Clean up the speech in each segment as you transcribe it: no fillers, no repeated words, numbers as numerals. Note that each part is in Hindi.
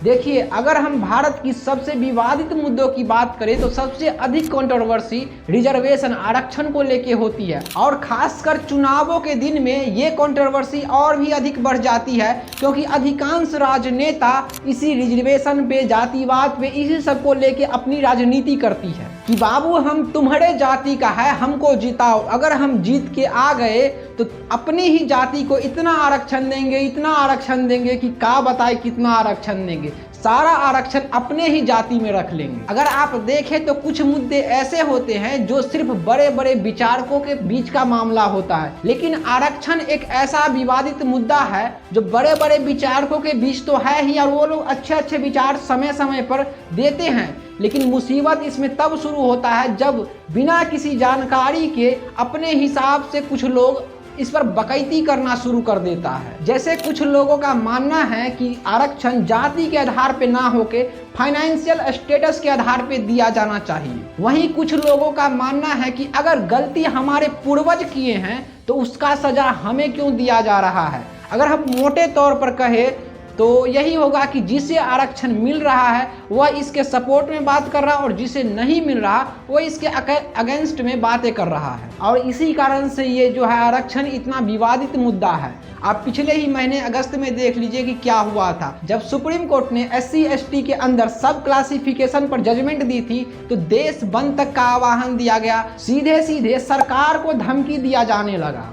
देखिए, अगर हम भारत की सबसे विवादित मुद्दों की बात करें तो सबसे अधिक कंट्रोवर्सी रिजर्वेशन आरक्षण को लेके होती है और खासकर चुनावों के दिन में ये कंट्रोवर्सी और भी अधिक बढ़ जाती है क्योंकि अधिकांश राजनेता इसी रिजर्वेशन पे, जातिवाद पे, इसी सब को लेके अपनी राजनीति करती है कि बाबू हम तुम्हारे जाति का है, हमको जिताओ। अगर हम जीत के आ गए तो अपनी ही जाति को इतना आरक्षण देंगे, इतना आरक्षण देंगे कि क्या बताए कितना आरक्षण देंगे, सारा आरक्षण अपने ही जाति में रख लेंगे। अगर आप देखें तो कुछ मुद्दे ऐसे होते हैं जो सिर्फ बड़े बड़े विचारकों के बीच का मामला होता है, लेकिन आरक्षण एक ऐसा विवादित मुद्दा है जो बड़े बड़े विचारकों के बीच तो है ही और वो लोग अच्छे अच्छे विचार समय समय पर देते हैं, लेकिन मुसीबत इसमें तब शुरू होता है जब बिना किसी जानकारी के अपने हिसाब से कुछ लोग इस पर बकैती करना शुरू कर देता है। जैसे कुछ लोगों का मानना है कि आरक्षण जाति के आधार पे ना होके फाइनेंशियल स्टेटस के आधार पे दिया जाना चाहिए। वहीं कुछ लोगों का मानना है कि अगर गलती हमारे पूर्वज किए हैं तो उसका सजा हमें क्यों दिया जा रहा है। अगर हम मोटे तौर पर कहें तो यही होगा कि जिसे आरक्षण मिल रहा है वह इसके सपोर्ट में बात कर रहा है और जिसे नहीं मिल रहा वह इसके अगेंस्ट में बातें कर रहा है। और इसी कारण से ये जो है आरक्षण इतना विवादित मुद्दा है। आप पिछले ही महीने अगस्त में देख लीजिए कि क्या हुआ था जब सुप्रीम कोर्ट ने SC/ST के अंदर सब क्लासिफिकेशन पर जजमेंट दी थी तो देश बंद तक का आह्वान दिया गया, सीधे सीधे सरकार को धमकी दिया जाने लगा।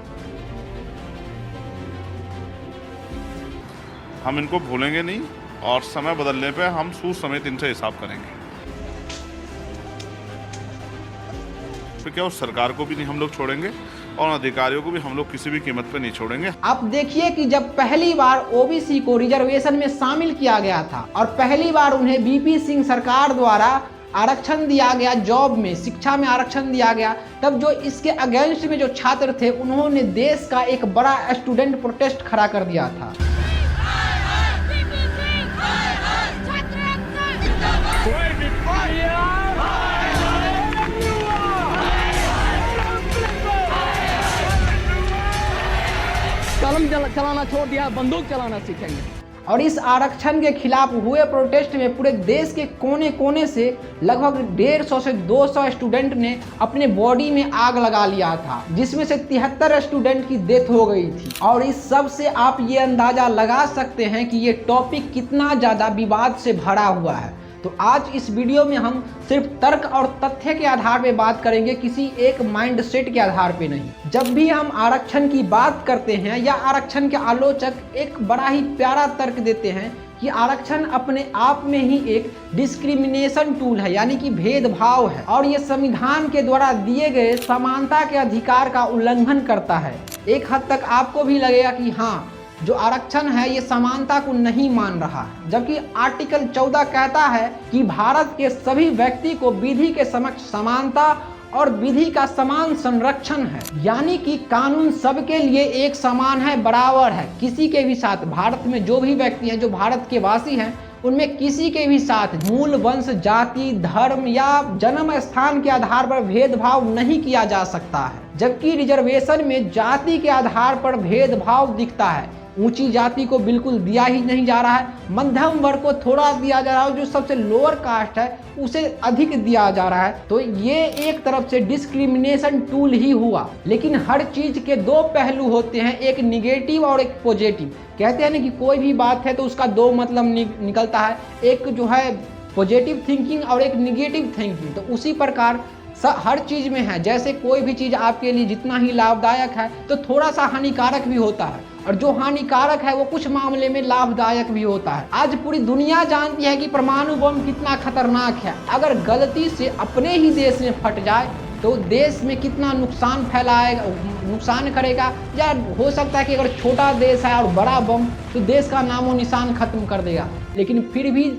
हम इनको भूलेंगे नहीं और समय बदलने पे हम सूद समेत इनसे हिसाब करेंगे। तो क्या उस सरकार को भी नहीं हम लोग छोड़ेंगे और अधिकारियों को भी हम लोग किसी भी कीमत पे नहीं छोड़ेंगे। आप देखिए कि जब पहली बार OBC को रिजर्वेशन में शामिल किया गया था और पहली बार उन्हें BP सिंह सरकार द्वारा आरक्षण दिया गया, जॉब में, शिक्षा में आरक्षण दिया गया, तब जो इसके अगेंस्ट में जो छात्र थे उन्होंने देश का एक बड़ा स्टूडेंट प्रोटेस्ट खड़ा कर दिया था। कलम चलाना छोड़ दिया, बंदूक चलाना सीखेंगे। और इस आरक्षण के खिलाफ हुए प्रोटेस्ट में पूरे देश के कोने कोने से लगभग 150 से 200 स्टूडेंट ने अपने बॉडी में आग लगा लिया था, जिसमें से 73 स्टूडेंट की डेथ हो गई थी। और इस सब से आप ये अंदाजा लगा सकते हैं कि ये टॉपिक कितना ज़्यादा विवाद से भरा हुआ है। तो आज इस वीडियो में हम सिर्फ तर्क और तथ्य के आधार पे बात करेंगे, किसी एक माइंडसेट के आधार पे नहीं। जब भी हम आरक्षण की बात करते हैं या आरक्षण के आलोचक एक बड़ा ही प्यारा तर्क देते हैं कि आरक्षण अपने आप में ही एक डिस्क्रिमिनेशन टूल है, यानी कि भेदभाव है और ये संविधान के द्वारा दिए गए समानता के अधिकार का उल्लंघन करता है। एक हद तक आपको भी लगेगा कि हाँ, जो आरक्षण है ये समानता को नहीं मान रहा है, जबकि आर्टिकल 14 कहता है कि भारत के सभी व्यक्ति को विधि के समक्ष समानता और विधि का समान संरक्षण है, यानी कि कानून सबके लिए एक समान है, बराबर है। किसी के भी साथ, भारत में जो भी व्यक्ति हैं जो भारत के वासी हैं उनमें किसी के भी साथ मूल वंश, जाति, धर्म या जन्म स्थान के आधार पर भेदभाव नहीं किया जा सकता है। जबकि रिजर्वेशन में जाति के आधार पर भेदभाव दिखता है। ऊंची जाति को बिल्कुल दिया ही नहीं जा रहा है, मध्यम वर्ग को थोड़ा दिया जा रहा है, जो सबसे लोअर कास्ट है उसे अधिक दिया जा रहा है। तो ये एक तरफ से डिस्क्रिमिनेशन टूल ही हुआ। लेकिन हर चीज के दो पहलू होते हैं, एक निगेटिव और एक पॉजिटिव। कहते हैं ना कि कोई भी बात है तो उसका दो मतलब निकलता है, एक जो है पॉजिटिव थिंकिंग और एक निगेटिव थिंकिंग। तो उसी प्रकार हर चीज में है, जैसे कोई भी चीज आपके लिए जितना ही लाभदायक है तो थोड़ा सा हानिकारक भी होता है, और जो हानिकारक है वो कुछ मामले में लाभदायक भी होता है। आज पूरी दुनिया जानती है कि परमाणु बम कितना खतरनाक है। अगर गलती से अपने ही देश में फट जाए तो देश में कितना नुकसान फैलाएगा, नुकसान करेगा, या हो सकता है कि अगर छोटा देश है और बड़ा बम तो देश का नामो निशान खत्म कर देगा। लेकिन फिर भी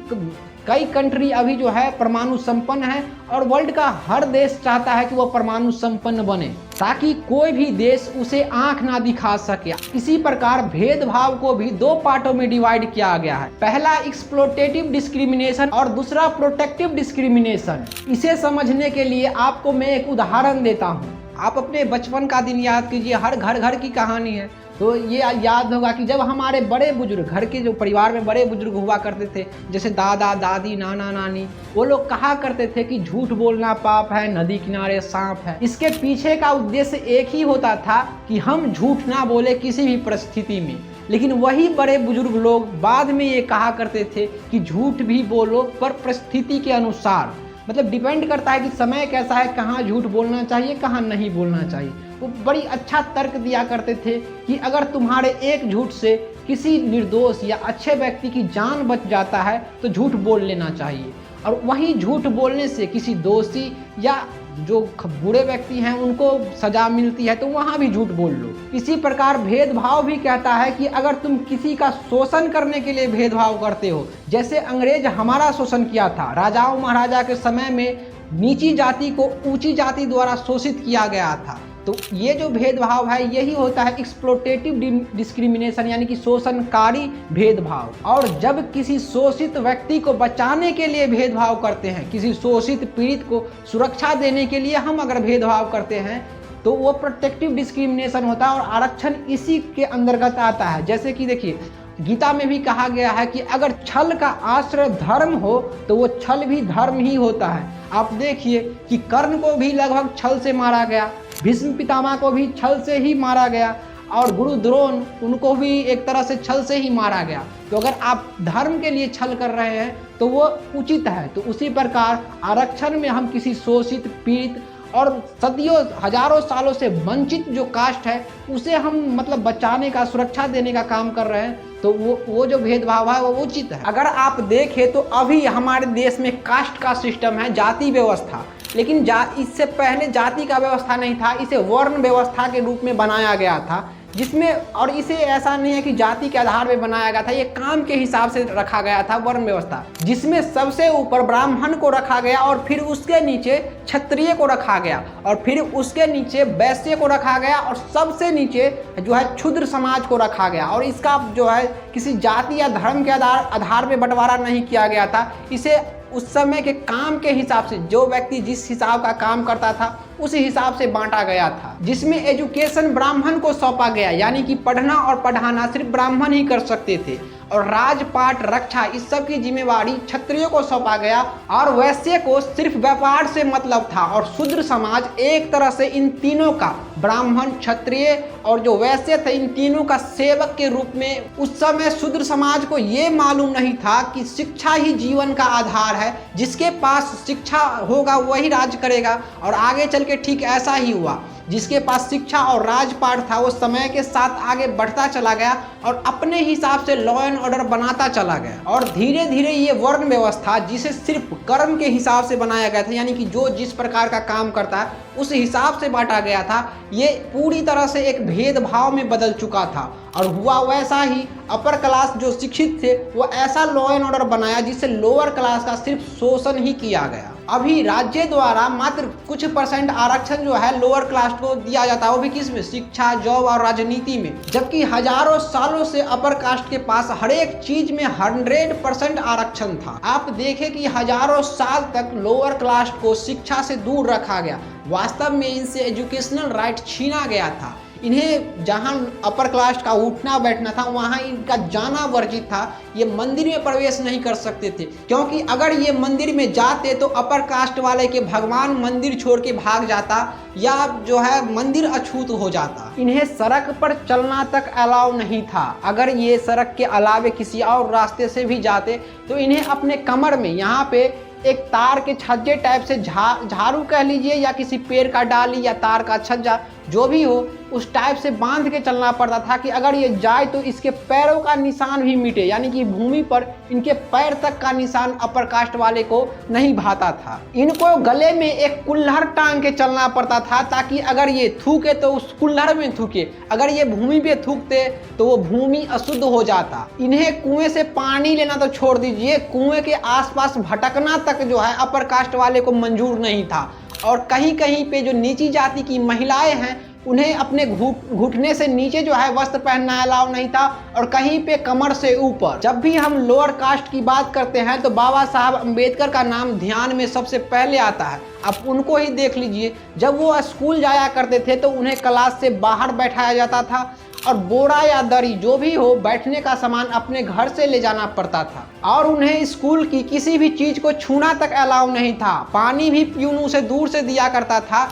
कई कंट्री अभी जो है परमाणु संपन्न है और वर्ल्ड का हर देश चाहता है कि वो परमाणु संपन्न बने ताकि कोई भी देश उसे आंख ना दिखा सके। इसी प्रकार भेदभाव को भी दो पार्टों में डिवाइड किया गया है, पहला एक्सप्लोटेटिव डिस्क्रिमिनेशन और दूसरा प्रोटेक्टिव डिस्क्रिमिनेशन। इसे समझने के लिए आपको मैं एक उदाहरण देता हूँ। आप अपने बचपन का दिन याद कीजिए, हर घर घर की कहानी है। तो ये याद होगा कि जब हमारे बड़े बुजुर्ग, घर के जो परिवार में बड़े बुजुर्ग हुआ करते थे, जैसे दादा दादी, नाना नानी, वो लोग कहा करते थे कि झूठ बोलना पाप है, नदी किनारे सांप है। इसके पीछे का उद्देश्य एक ही होता था कि हम झूठ ना बोले किसी भी परिस्थिति में। लेकिन वही बड़े बुजुर्ग लोग बाद में ये कहा करते थे कि झूठ भी बोलो पर परिस्थिति के अनुसार, मतलब डिपेंड करता है कि समय कैसा है, कहाँ झूठ बोलना चाहिए, कहाँ नहीं बोलना चाहिए। वो बड़ी अच्छा तर्क दिया करते थे कि अगर तुम्हारे एक झूठ से किसी निर्दोष या अच्छे व्यक्ति की जान बच जाता है तो झूठ बोल लेना चाहिए, और वही झूठ बोलने से किसी दोषी या जो बुरे व्यक्ति हैं उनको सजा मिलती है तो वहाँ भी झूठ बोल लो। इसी प्रकार भेदभाव भी कहता है कि अगर तुम किसी का शोषण करने के लिए भेदभाव करते हो, जैसे अंग्रेज हमारा शोषण किया था, राजाओं महाराजा के समय में नीची जाति को ऊंची जाति द्वारा शोषित किया गया था। तो ये जो भेदभाव है यही होता है एक्सप्लोटेटिव डिस्क्रिमिनेशन, यानी कि शोषणकारी भेदभाव। और जब किसी शोषित व्यक्ति को बचाने के लिए भेदभाव करते हैं, किसी शोषित पीड़ित को सुरक्षा देने के लिए हम अगर भेदभाव करते हैं तो वो प्रोटेक्टिव डिस्क्रिमिनेशन होता है, और आरक्षण इसी के अंतर्गत आता है। जैसे कि देखिए गीता में भी कहा गया है कि अगर छल का आश्रय धर्म हो तो वो छल भी धर्म ही होता है। आप देखिए कि कर्ण को भी लगभग छल से मारा गया, भीष्म पितामह को भी छल से ही मारा गया, और गुरु द्रोण उनको भी एक तरह से छल से ही मारा गया। तो अगर आप धर्म के लिए छल कर रहे हैं तो वो उचित है। तो उसी प्रकार आरक्षण में हम किसी शोषित, पीड़ित और सदियों हजारों सालों से वंचित जो कास्ट है उसे हम मतलब बचाने का, सुरक्षा देने का काम कर रहे हैं, तो वो जो भेदभाव है वो उचित है। अगर आप देखें तो अभी हमारे देश में कास्ट का सिस्टम है, जाति व्यवस्था, लेकिन इससे पहले जाति का व्यवस्था नहीं था, इसे वर्ण व्यवस्था के रूप में बनाया गया था, जिसमें, और इसे ऐसा नहीं है कि जाति के आधार पर बनाया गया था, ये काम के हिसाब से रखा गया था वर्ण व्यवस्था, जिसमें सबसे ऊपर ब्राह्मण को रखा गया और फिर उसके नीचे क्षत्रिय को रखा गया और फिर उसके नीचे वैश्य को रखा गया और सबसे नीचे जो है क्षुद्र समाज को रखा गया। और इसका जो है किसी जाति या धर्म के आधार पर बंटवारा नहीं किया गया था। इसे उस समय के काम के हिसाब से, जो व्यक्ति जिस हिसाब का काम करता था उसी हिसाब से बांटा गया था, जिसमें एजुकेशन ब्राह्मण को सौंपा गया, यानी कि पढ़ना और पढ़ाना सिर्फ ब्राह्मण ही कर सकते थे, और राजपाट, रक्षा, इस सब की जिम्मेवारी क्षत्रियों को सौंपा गया, और वैश्य को सिर्फ व्यापार से मतलब था, और शूद्र समाज एक तरह से इन तीनों का, ब्राह्मण, क्षत्रिय और जो वैश्य थे, इन तीनों का सेवक के रूप में। उस समय शूद्र समाज को ये मालूम नहीं था कि शिक्षा ही जीवन का आधार है, जिसके पास शिक्षा होगा वही राज करेगा, और आगे चल के ठीक ऐसा ही हुआ। जिसके पास शिक्षा और राजपाट था वो समय के साथ आगे बढ़ता चला गया और अपने हिसाब से लॉ एंड ऑर्डर बनाता चला गया, और धीरे धीरे ये वर्ण व्यवस्था, जिसे सिर्फ कर्म के हिसाब से बनाया गया था, यानी कि जो जिस प्रकार का काम करता है उस हिसाब से बांटा गया था, ये पूरी तरह से एक भेदभाव में बदल चुका था। और हुआ वैसा ही, अपर क्लास जो शिक्षित थे वो ऐसा लॉ एंड ऑर्डर बनाया जिससे लोअर क्लास का सिर्फ शोषण ही किया गया। अभी राज्य द्वारा मात्र कुछ % आरक्षण जो है लोअर क्लास को दिया जाता है, वो भी किस में, शिक्षा, जॉब और राजनीति में, जबकि हजारों सालों से अपर कास्ट के पास हर एक चीज में 100% आरक्षण था। आप देखें कि हजारों साल तक लोअर क्लास को शिक्षा से दूर रखा गया, वास्तव में इनसे एजुकेशनल राइट छीना गया था। इन्हें जहां अपर क्लास का उठना बैठना था वहां इनका जाना वर्जित था। ये मंदिर में प्रवेश नहीं कर सकते थे, क्योंकि अगर ये मंदिर में जाते तो अपर कास्ट वाले के भगवान मंदिर छोड़ के भाग जाता या जो है मंदिर अछूत हो जाता। इन्हें सड़क पर चलना तक अलाउ नहीं था। अगर ये सड़क के अलावे किसी और रास्ते से भी जाते तो इन्हें अपने कमर में यहाँ पे एक तार के छज्जे टाइप से झाड़ू कह लीजिए या किसी पेड़ का डाली या तार का छज्जा जो भी हो उस टाइप से बांध के चलना पड़ता था कि अगर ये जाए तो इसके पैरों का निशान भी मिटे, यानी कि भूमि पर इनके पैर तक का निशान अपर कास्ट वाले को नहीं भाता था। इनको गले में एक कुल्हड़ टांग के चलना पड़ता था ताकि अगर ये थूके तो उस कुल्हड़ में थूके, अगर ये भूमि पे थूकते तो वो भूमि अशुद्ध हो जाता। इन्हें कुएं से पानी लेना तो छोड़ दीजिए, कुएं के आसपास भटकना तक जो है अपर कास्ट वाले को मंजूर नहीं था। और कहीं कहीं पे जो नीची जाति की महिलाएं हैं उन्हें अपने घुटने से नीचे जो है वस्त्र पहनना अलाउ नहीं था, और कहीं पे कमर से ऊपर। जब भी हम लोअर कास्ट की बात करते हैं तो बाबा साहब अम्बेडकर का नाम ध्यान में सबसे पहले आता है। आप उनको ही देख लीजिए, जब वो स्कूल जाया करते थे तो उन्हें क्लास से बाहर बैठाया जाता था और बोरा या दरी जो भी हो बैठने का सामान अपने घर से ले जाना पड़ता था और उन्हें स्कूल की किसी भी चीज़ को छूना तक अलाउ नहीं था। पानी भी प्यून उसे दूर से दिया करता था।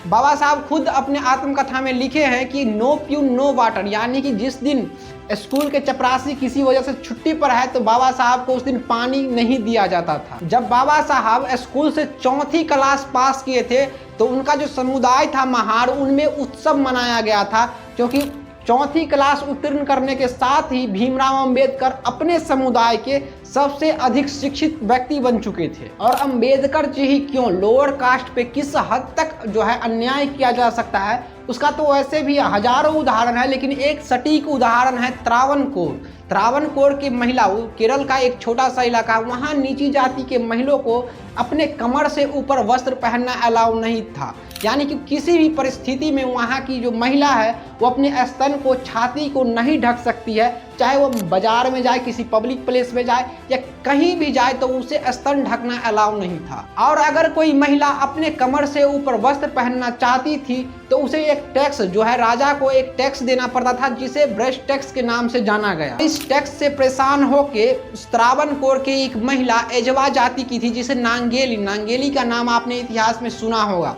बाबा साहब खुद अपने आत्मकथा में लिखे हैं कि नो प्यून नो वाटर, यानी कि जिस दिन स्कूल के चपरासी किसी वजह से छुट्टी पर है तो बाबा साहब को उस दिन पानी नहीं दिया जाता था। जब बाबा साहब स्कूल से 4वीं क्लास पास किए थे तो उनका जो समुदाय था महाड़, उनमें उत्सव मनाया गया था, क्योंकि 4वीं क्लास उत्तीर्ण करने के साथ ही भीमराव अंबेडकर अपने समुदाय के सबसे अधिक शिक्षित व्यक्ति बन चुके थे। और अंबेडकर जी ही क्यों, लोअर कास्ट पे किस हद तक जो है अन्याय किया जा सकता है उसका तो वैसे भी हजारों उदाहरण है, लेकिन एक सटीक उदाहरण है त्रावणकोर। त्रावणकोर की महिला, केरल का एक छोटा सा इलाका, वहाँ नीची जाति के महिलाओं को अपने कमर से ऊपर वस्त्र पहनना अलाउ नहीं था, यानी कि किसी भी परिस्थिति में वहाँ की जो महिला है वो अपने स्तन को, छाती को नहीं ढक सकती है, चाहे वो बाजार में जाए, किसी पब्लिक प्लेस में जाए या कहीं भी जाए तो उसे स्तन ढकना अलाउ नहीं था। और अगर कोई महिला अपने कमर से ऊपर वस्त्र पहनना चाहती थी तो उसे एक टैक्स जो है, राजा को एक टैक्स देना पड़ता था जिसे ब्रेस्ट टैक्स के नाम से जाना गया। इस टैक्स से परेशान होके त्रावणकोर की एक महिला एजवा जाति की थी जिसे नांगेली, नांगेली का नाम आपने इतिहास में सुना होगा।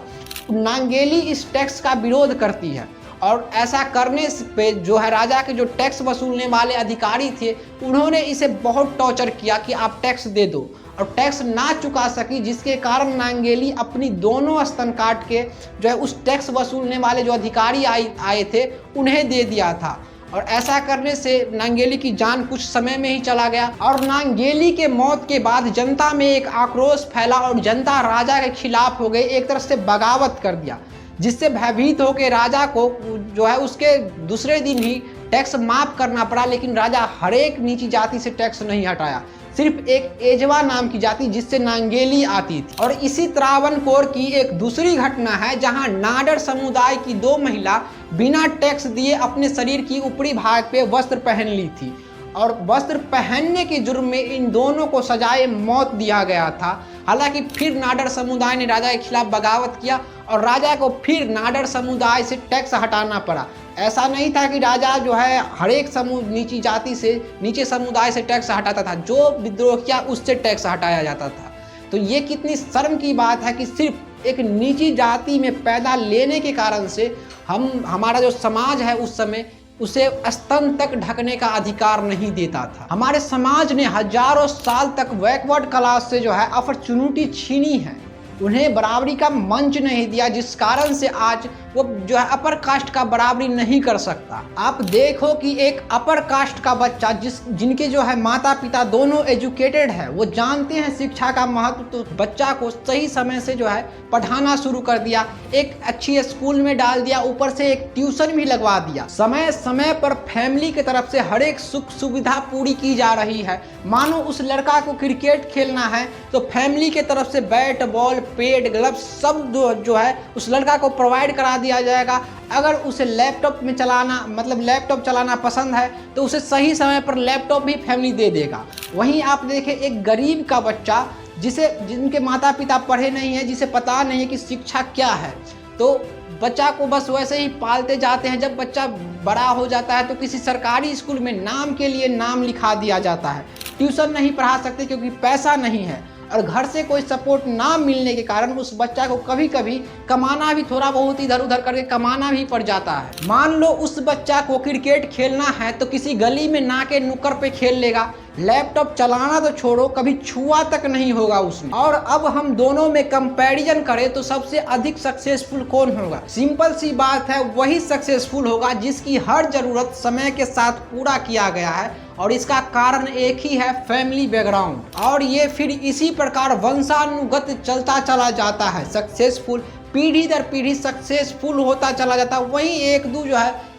नांगेली इस टैक्स का विरोध करती है और ऐसा करने पे जो है राजा के जो टैक्स वसूलने वाले अधिकारी थे उन्होंने इसे बहुत टॉर्चर किया कि आप टैक्स दे दो, और टैक्स ना चुका सकी, जिसके कारण नांगेली अपनी दोनों स्तन काट के जो है उस टैक्स वसूलने वाले जो अधिकारी आए थे उन्हें दे दिया था। और ऐसा करने से नांगेली की जान कुछ समय में ही चला गया। और नांगेली के मौत के बाद जनता में एक आक्रोश फैला और जनता राजा के खिलाफ हो गई, एक तरह से बगावत कर दिया, जिससे भयभीत होकर राजा को जो है उसके दूसरे दिन ही टैक्स माफ करना पड़ा। लेकिन राजा हर एक नीची जाति से टैक्स नहीं हटाया, सिर्फ एक एजवा नाम की जाति जिससे नांगेली आती थी। और इसी त्रावणकोर की एक दूसरी घटना है जहां नाडर समुदाय की 2 महिला बिना टैक्स दिए अपने शरीर की ऊपरी भाग पे वस्त्र पहन ली थी और वस्त्र पहनने के जुर्म में इन दोनों को सजाए मौत दिया गया था। हालांकि फिर नाडर समुदाय ने राजा के खिलाफ बगावत किया और राजा को फिर नाडर समुदाय से टैक्स हटाना पड़ा। ऐसा नहीं था कि राजा जो है हर एक नीची जाति से, नीचे समुदाय से टैक्स हटाता था, जो विद्रोह किया उससे टैक्स हटाया जाता था। तो ये कितनी शर्म की बात है कि सिर्फ एक नीची जाति में पैदा लेने के कारण से हमारा जो समाज है उस समय उसे स्तन तक ढकने का अधिकार नहीं देता था। हमारे समाज ने हजारों साल तक बैकवर्ड क्लास से जो है अपॉर्चुनिटी छीनी है, उन्हें बराबरी का मंच नहीं दिया, जिस कारण से आज वो जो है अपर कास्ट का बराबरी नहीं कर सकता। आप देखो कि एक अपर कास्ट का बच्चा जिनके जो है माता पिता दोनों एजुकेटेड है, वो जानते हैं शिक्षा का महत्व, तो बच्चा को सही समय से जो है पढ़ाना शुरू कर दिया, एक अच्छी स्कूल में डाल दिया, ऊपर से एक ट्यूशन भी लगवा दिया। समय समय पर फैमिली की तरफ से हर एक सुख सुविधा पूरी की जा रही है। मानो उस लड़का को क्रिकेट खेलना है तो फैमिली की तरफ से बैट बॉल पेड ग्लव्स सब जो है उस लड़का को प्रोवाइड करा दिया जाएगा। अगर उसे लैपटॉप में चलाना लैपटॉप चलाना पसंद है तो उसे सही समय पर लैपटॉप भी फैमिली दे देगा। वहीं आप देखें एक गरीब का बच्चा जिनके माता पिता पढ़े नहीं हैं, जिसे पता नहीं है कि शिक्षा क्या है, तो बच्चा को बस वैसे ही पालते जाते हैं। जब बच्चा बड़ा हो जाता है तो किसी सरकारी स्कूल में नाम के लिए नाम लिखा दिया जाता है। ट्यूशन नहीं पढ़ा सकते क्योंकि पैसा नहीं है, और घर से कोई सपोर्ट ना मिलने के कारण उस बच्चा को कभी कभी कमाना भी, थोड़ा बहुत इधर उधर करके कमाना भी पड़ जाता है। मान लो उस बच्चा को क्रिकेट खेलना है तो किसी गली में ना के नुक्कड़ पे खेल लेगा, लैपटॉप चलाना तो छोड़ो कभी छुआ तक नहीं होगा उसने। और अब हम दोनों में कंपैरिजन करें तो सबसे अधिक सक्सेसफुल कौन होगा? सिंपल सी बात है, वही सक्सेसफुल होगा जिसकी हर जरूरत समय के साथ पूरा किया गया है, और इसका कारण एक ही है, फैमिली बैकग्राउंड। और ये फिर इसी प्रकार वंशानुगत चलता चला जाता है, सक्सेसफुल पीढ़ी दर पीढ़ी सक्सेसफुल होता चला जाता है। वहीं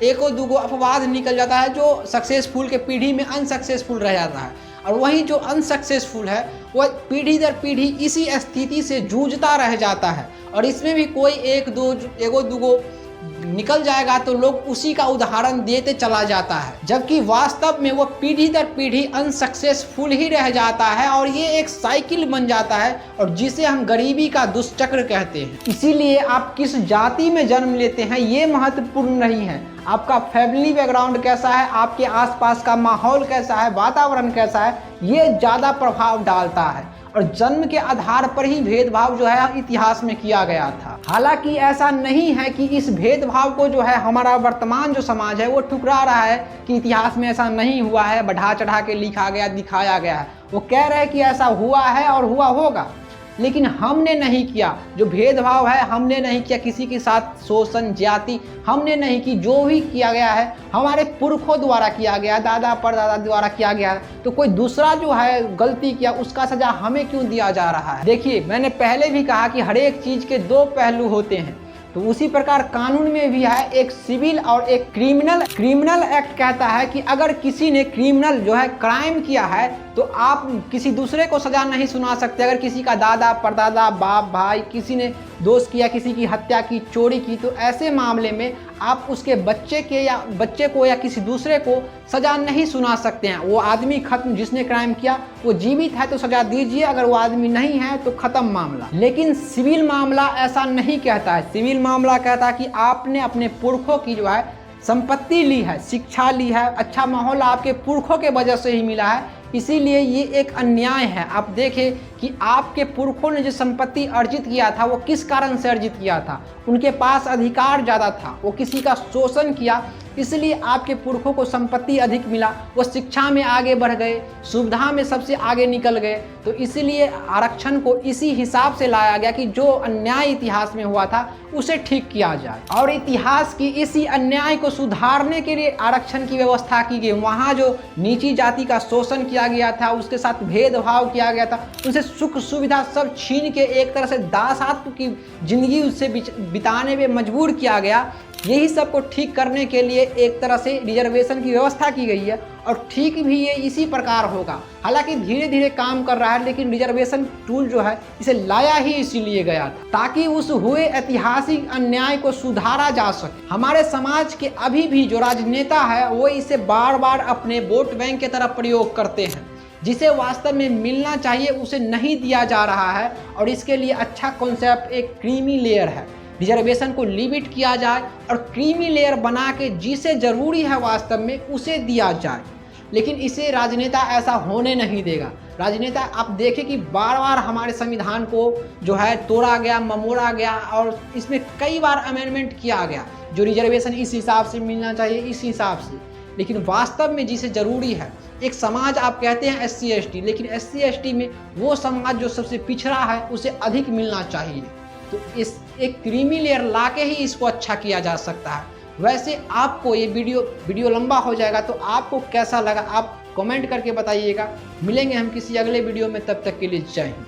एको दूगो अपवाद निकल जाता है जो सक्सेसफुल के पीढ़ी में अनसक्सेसफुल रह जाता है, और वहीं जो अनसक्सेसफुल है वह पीढ़ी दर पीढ़ी इसी स्थिति से जूझता रह जाता है। और इसमें भी कोई एगो दूगो निकल जाएगा तो लोग उसी का उदाहरण देते चला जाता है, जबकि वास्तव में वो पीढ़ी दर पीढ़ी अनसक्सेसफुल ही रह जाता है, और ये एक साइकिल बन जाता है, और जिसे हम गरीबी का दुष्चक्र कहते हैं। इसीलिए आप किस जाति में जन्म लेते हैं ये महत्वपूर्ण नहीं है, आपका फैमिली बैकग्राउंड कैसा है, आपके आसपास का माहौल कैसा है, वातावरण कैसा है, ये ज़्यादा प्रभाव डालता है। और जन्म के आधार पर ही भेदभाव जो है इतिहास में किया गया था। हालांकि ऐसा नहीं है कि इस भेदभाव को जो है हमारा वर्तमान जो समाज है वो ठुकरा रहा है कि इतिहास में ऐसा नहीं हुआ है, बढ़ा चढ़ा के लिखा गया, दिखाया गया है। वो कह रहे हैं कि ऐसा हुआ है और हुआ होगा, लेकिन हमने नहीं किया। जो भेदभाव है हमने नहीं किया, किसी के साथ शोषण ज्यादती हमने नहीं की। जो भी किया गया है हमारे पुरखों द्वारा किया गया, दादा परदादा द्वारा किया गया। तो कोई दूसरा जो है गलती किया, उसका सजा हमें क्यों दिया जा रहा है? देखिए, मैंने पहले भी कहा कि हर एक चीज के दो पहलू होते हैं, तो उसी प्रकार कानून में भी है एक सिविल और एक क्रिमिनल। क्रिमिनल एक्ट कहता है कि अगर किसी ने क्रिमिनल जो है क्राइम किया है तो आप किसी दूसरे को सजा नहीं सुना सकते। अगर किसी का दादा परदादा बाप भाई किसी ने दोष किया, किसी की हत्या की, चोरी की, तो ऐसे मामले में आप उसके बच्चे को या किसी दूसरे को सजा नहीं सुना सकते हैं। वो आदमी खत्म, जिसने क्राइम किया वो जीवित है तो सजा दीजिए, अगर वो आदमी नहीं है तो खत्म मामला। लेकिन सिविल मामला ऐसा नहीं कहता है। सिविल मामला कहता है कि आपने अपने पुरखों की जो है संपत्ति ली है, शिक्षा ली है, अच्छा माहौल आपके पुरखों के वजह से ही मिला है, इसीलिए ये एक अन्याय है। आप देखें कि आपके पुरखों ने जो संपत्ति अर्जित किया था वो किस कारण से अर्जित किया था। उनके पास अधिकार ज़्यादा था, वो किसी का शोषण किया, इसलिए आपके पुरखों को संपत्ति अधिक मिला। वो शिक्षा में आगे बढ़ गए, सुविधा में सबसे आगे निकल गए। तो इसीलिए आरक्षण को इसी हिसाब से लाया गया कि जो अन्याय इतिहास में हुआ था उसे ठीक किया जाए। और इतिहास की इसी अन्याय को सुधारने के लिए आरक्षण की व्यवस्था की गई। वहाँ जो नीची जाति का शोषण किया गया था, उसके साथ भेदभाव किया गया था, उनसे सुख सुविधा सब छीन के एक तरह से दासत्व की जिंदगी उससे बिताने में मजबूर किया गया। यही सब को ठीक करने के लिए एक तरह से रिजर्वेशन की व्यवस्था की गई है, और ठीक भी ये इसी प्रकार होगा। हालांकि धीरे धीरे काम कर रहा है, लेकिन रिजर्वेशन टूल जो है इसे लाया ही इसीलिए गया था ताकि उस हुए ऐतिहासिक अन्याय को सुधारा जा सके। हमारे समाज के अभी भी जो राजनेता है वो इसे बार बार अपने वोट बैंक की तरफ प्रयोग करते हैं। जिसे वास्तव में मिलना चाहिए उसे नहीं दिया जा रहा है, और इसके लिए अच्छा कॉन्सेप्ट एक क्रीमी लेयर है। रिजर्वेशन को लिमिट किया जाए और क्रीमी लेयर बना के जिसे ज़रूरी है वास्तव में उसे दिया जाए। लेकिन इसे राजनेता ऐसा होने नहीं देगा। राजनेता आप देखें कि बार बार हमारे संविधान को जो है तोड़ा गया, ममोड़ा गया, और इसमें कई बार अमेंडमेंट किया गया जो रिजर्वेशन इस हिसाब से मिलना चाहिए, इस हिसाब से। लेकिन वास्तव में जिसे ज़रूरी है, एक समाज आप कहते हैं SC ST, लेकिन SC ST में वो समाज जो सबसे पिछड़ा है उसे अधिक मिलना चाहिए। तो इस एक क्रीमी लेयर ला के ही इसको अच्छा किया जा सकता है। वैसे आपको ये वीडियो लंबा हो जाएगा, तो आपको कैसा लगा आप कमेंट करके बताइएगा। मिलेंगे हम किसी अगले वीडियो में, तब तक के लिए जय हिंद।